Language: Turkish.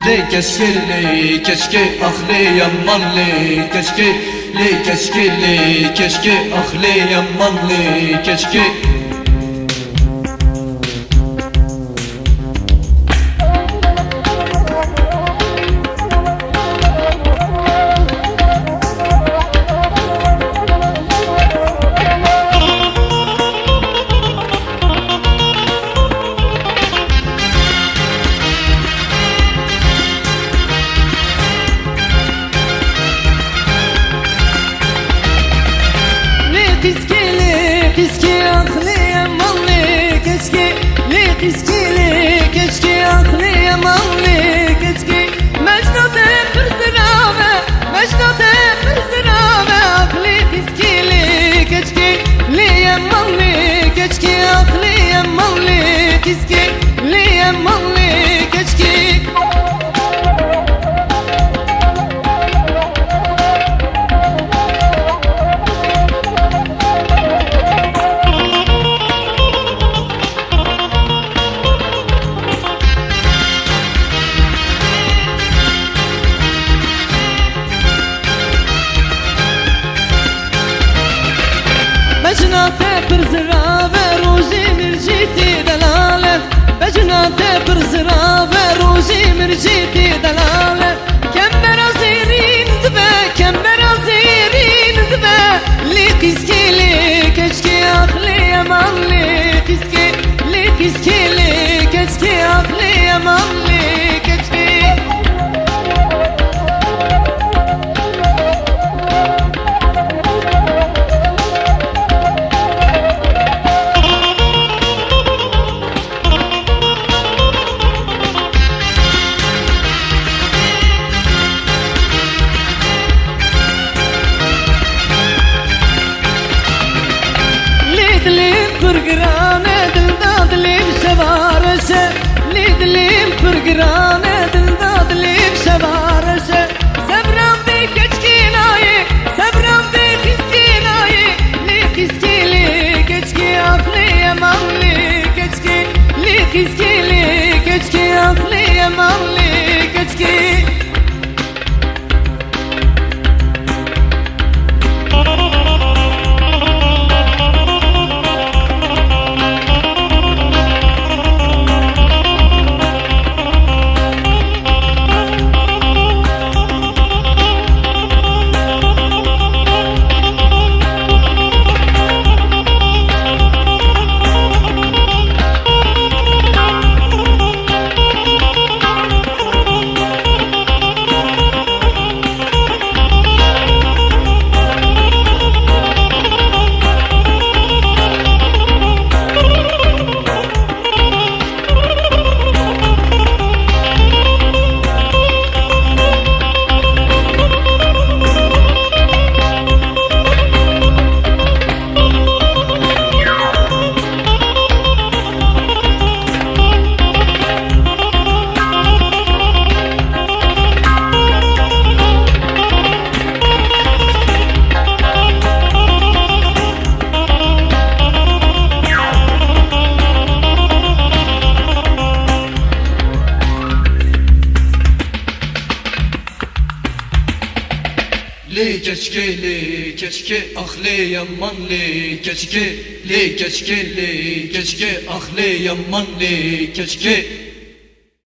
keşke ahli yamanlı keşke ahli yamanlı keşke. Keşke ahli yamanlı keşke ahli yamanlı keşke Mecnun'e bir zirave ahli tiskili keşke yamanlı keşke ahli yamanlı keşke yamanlı keşke. بجناته برزرا وروزي مرجيتي دلاله بجناته برزرا وروزي مرجيتي دلاله كم برازيرين دبا لي كسكيلي كشكي اخلي يمانلي كسكي لي كسكيلي كشكي اخلي يمانلي كشكي. Pırgırane dilda dilim sevarese Lidlim pırgırane dilda dilim sevarese Sebram de keçkinayı Sebram de kiskinayı Li kiskili keçki ahli yamanlı keçki Li kiskili keçki ahli yamanlı keçki. Keşke ahli yamanlı keşke ahli yamanlı keşke.